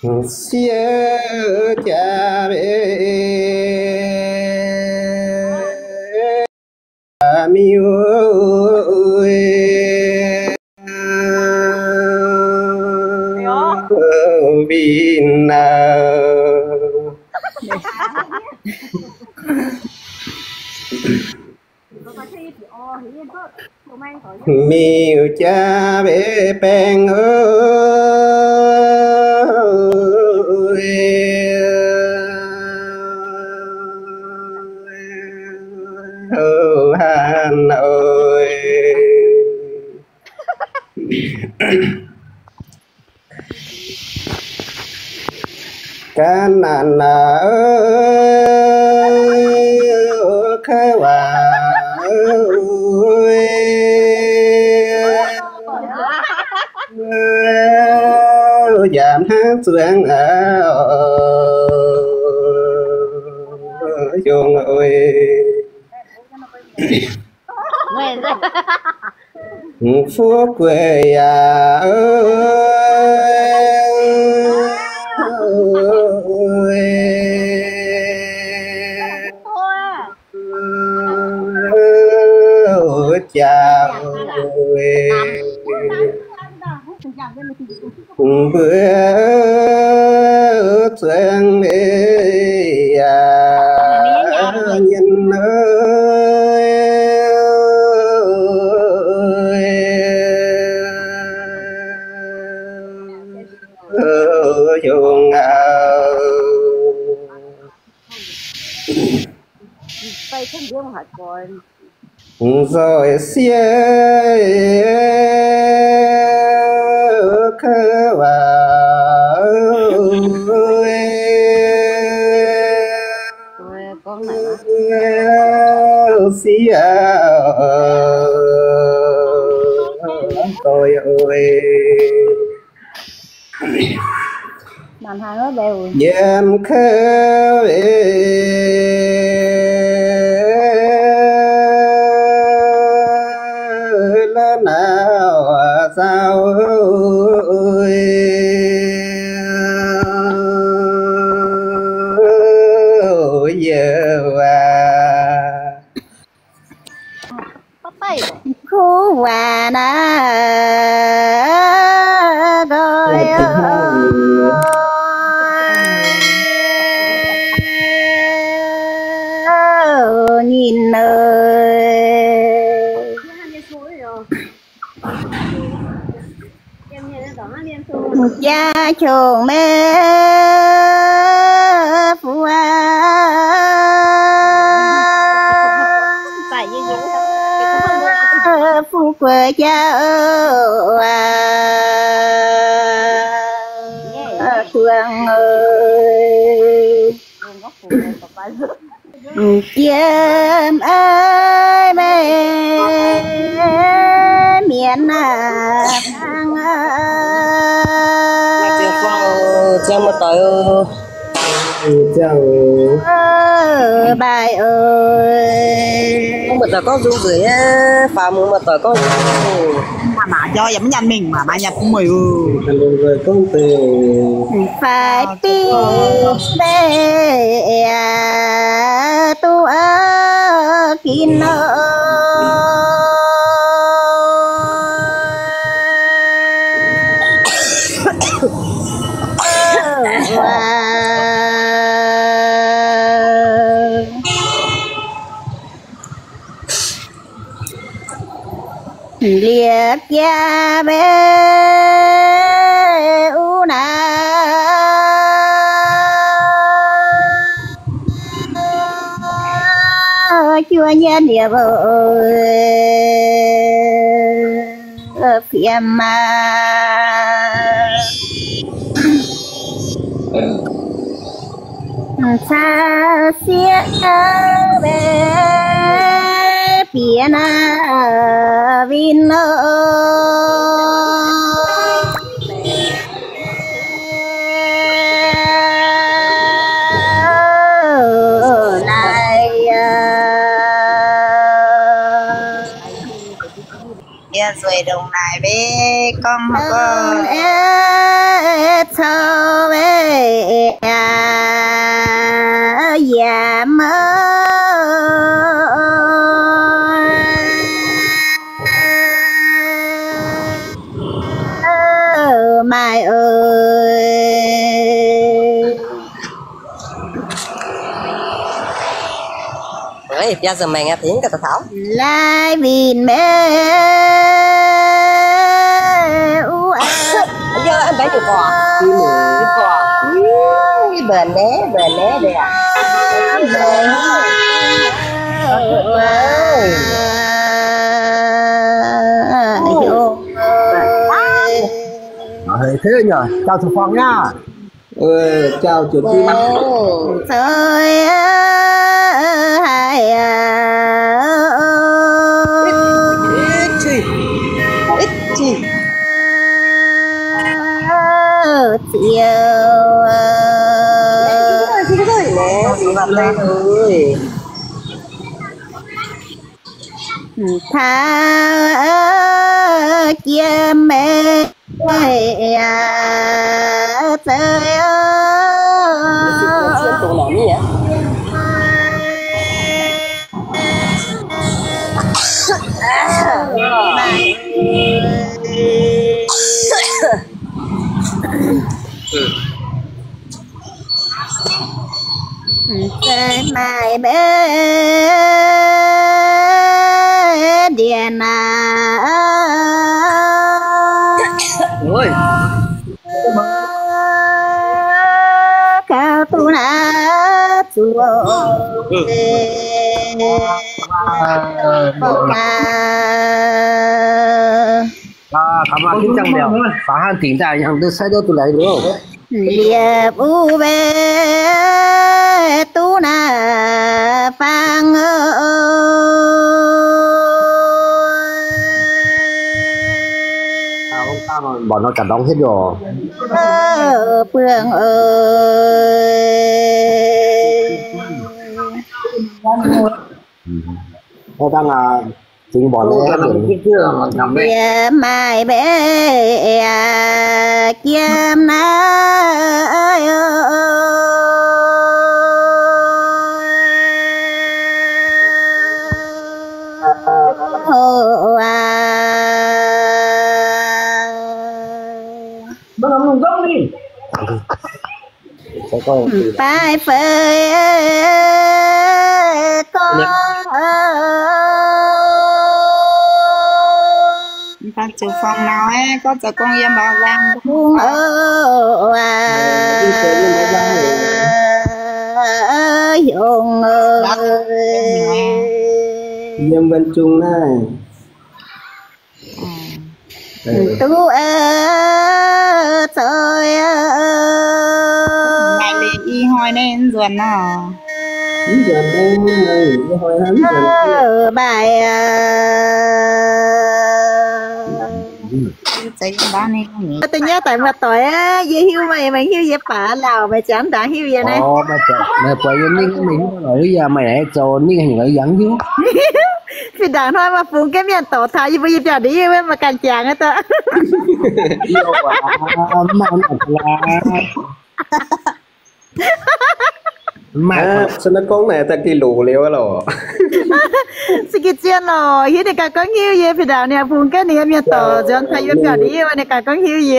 xưa cha bê miu vin miu cha bê beng han ơi cá nàn ơi khơi hòa ơi giảm hát xuống chuông ơi phố quê ơi chào bữa xuân nhân ơi chuông rồi xia khơ vào xia tôi ơi bàn hàng nó đều dèm khơ lớn nào sao ơi giờ khu hòa na rồi nhìn ơi cha chồng mẹ phụ phụ quê cha thương ơi chim ơi mẹ miền Nam chăm mà tới chào bài ơi không mà tới có dung dưới phàm mà tới có mà cho giống nhanh mình mà nhập cũng mười luôn rồi công ty phải biết để tu kín liệt gia bé u na chúa nhân địa vợ phiền mà xa xía bé phía vin rồi đồng này với con cho về già mơ mai ơi Đấy, bây giờ mày nghe tiếng cái tao tháo. lại vì mẹ Giờ anh bé chụp cò. Chụp cò. Bền né đây à. Thế nhờ, chào chú Phong nhá. Chào chú Kim. Trời ơi Chi. chiều Nè, chị mặt lên ơi. tha chia mẹ trời ơi Tụi nó như vậy. trời mai bé điện Ôi. cao tu na chùa Cảm ơn kính chào đều. Phá hàn tỉnh tại hàng tôi sai đâu tôi lấy đúng không? liệp u về tu na phang Bọn nó cả đóng hết rồi. phương ơi Nó đang là chính bọn nó kia mai bé kiếm na hồ bài phơi con Bác chú Phong nào ấy, có cho con em bảo rằng buông dùng Diêm Văn Trung này. tu trời ngày lì y hoi nên ruồn nào. Giờ đây này hồi hắn rồi. bài Chạy ba này không nghĩ. tôi nhớ tại mặt tội á dễ hiu mày hiu dễ bả lào mày chẳng đã hiu vậy này Mày quay ninh mình nói bây giờ mày lại cho ninh hình nó dẫn chứ. thì đàn thôi mà phun cái miệng tổ thảo như bây giờ đi mà càng chàng hết ta Yêu quá mà mà sao nó con này ta kỳ lù liêu rồi. sự kiện chuyện rồi hiện tại cả có nhiều gì phải đào nè phun cái này miệng tổ cho anh thấy bây giờ đi mà này cả có nhiều gì